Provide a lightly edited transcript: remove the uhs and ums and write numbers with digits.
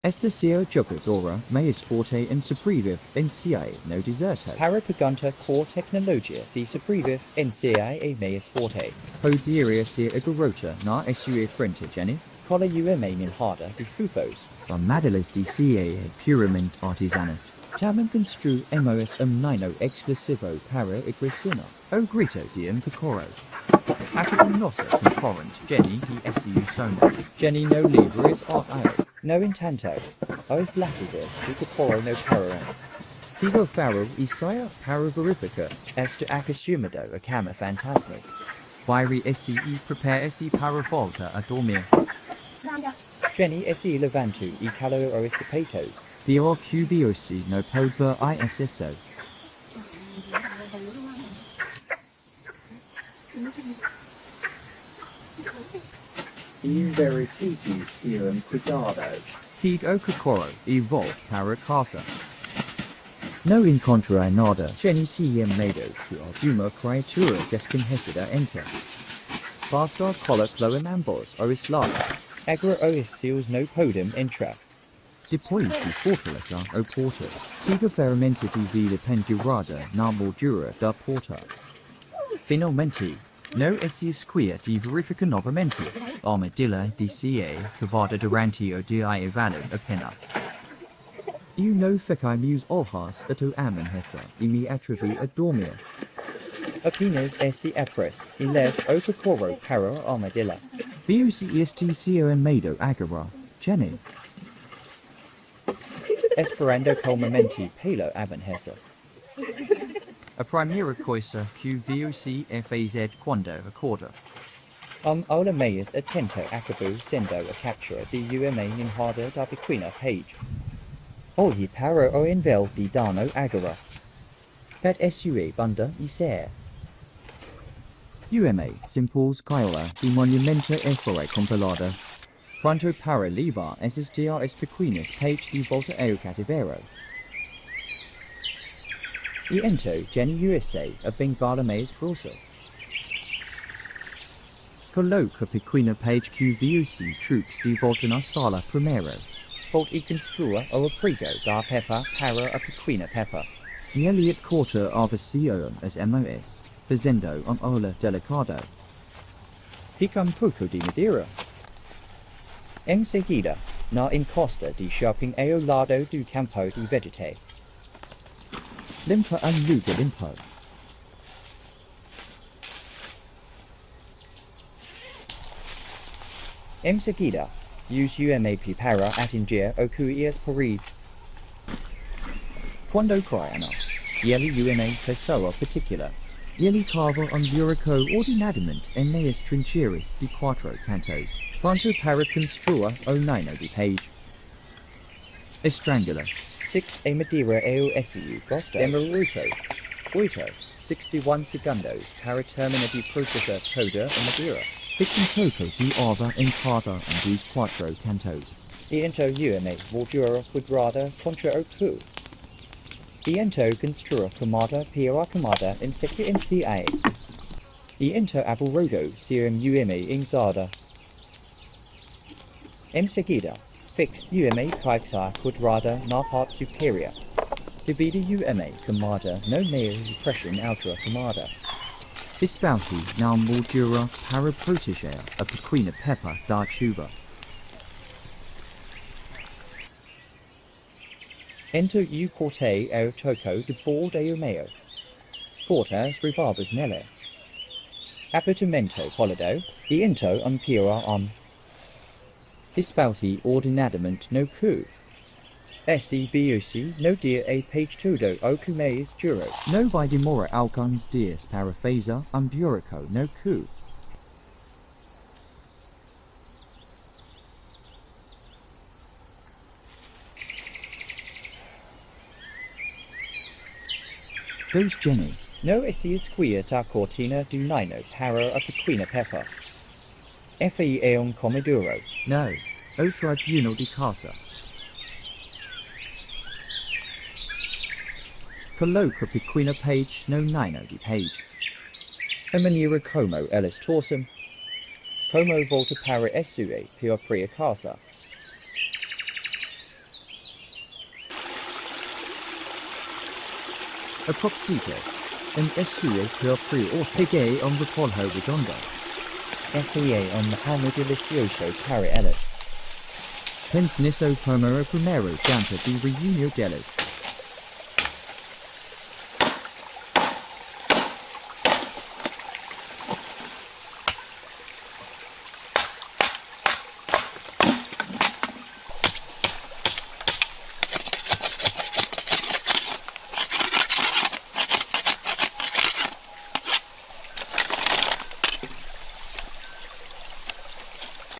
Estacio Jogadora meias forte em sobreviver em CIA no deserto. Para pergunta qual tecnologia de sobreviver em CIA meias forte. Poderia ser a garota na sua frente, Jenny? Qual uma minhada de fufos. Armadillas de CIA puramente artesanas. Também constru emos nino exclusivo para a cocina. O grito de Cocoro. Acabam nossa concorrente, Jenny e SU Soma. Jenny no livres art no encanto. Os latidos de Cocoro no pararão. Figo faro e saia para verificar. Este acostumado a cama fantasmas. Vai SE prepare-se para volta a dormir. Jenny se levanto e calo os sapatos. Pior QVOC no pode ver ISSO. E verifique se cuidado. Pig o Cocoro e volte para casa. No encontrei nada. Jenny TM medo que alguma criatura desconhecida enter. Basta colocar em ambos os lados. Agora os seus no podem entrar. Depois de fortaleza o porta. Fica ferramenta de vida pendurada na moldura da porta. Finalmente, no se esquia de verifica novamente. Armadilha de CA cavada durante o dia evano apenas. Eu não fiquei meus olhos a tu amanhecer e me atrevi a dormir. Apenas se apresse e leve o Cocoro para a armadilha. Viu se este seu medo agora, Jenny? Esperando calmamente pelo avançar. A primeira coisa que VOC faz quando acorda. Ola meias atento acabou sendo a captura de uma minhada da pequena page. Olhe para o envel de dano agora. Pat SUE banda e ser. UMA simples Kyla de monumento foi compilada. Pronto para levar assistir as pequenas page de volta ao cativeiro. E então Jenny USA a bengala mais grossa. Coloca a pequena page que VOC truques de volta na sala primeiro. Volte e construa o abrigo da Peppa para a pequena Peppa. E Elliot corta avacion as MOS, fazendo ola delicado. Fica pouco de madeira. Em seguida, na encosta de shopping ao lado do campo de vegetais. Limpa a lugar limpo. Em seguida, use UMAP para atingir o que as paredes. Quando criano, ele uma pessoa particular. Ele cava buraco ordinadamente em meias trincheiras de 4 cantos. Pronto para construir o nino de page. Estrangula. 6 a madeira ao SU gosto. Demoruto. 8. 61 segundos para terminar de processar toda a madeira. Fixing toco de ova em cada dos 4 cantos. E então uma moldura quadrada contra o cu. E então construa camada para camada em seca em CA. E então aborrego ser uma enzada. Em seguida, fix uma caixa quadrada na parte superior. Divide uma camada no meio de pressão outra camada. Espalhe na moldura para proteger a pequena Peppa da chuva. Então eu cortei o toco de bordo ao meio. Corta as rebarbas nele. Apertamento polido e então ampira Espalhe ordenadamente no cu. SEVOC no dia a page todo o que mais duro. No vai demora alguns dias para fazer buraco no cu. Dos Jenny. No se esquia da cortina do nino para a pequena Peppa. FE é comodoro. No. O tribunal de casa. Coloca pequena page no nino de page. A maneira como elas torcem. Como volta para SUE para a casa. a propsito, and SUA per prior pegay on the polho redondo. FEA on the Alma Delicioso para Ellis. Pens nisso primero primero janta de reunio delas.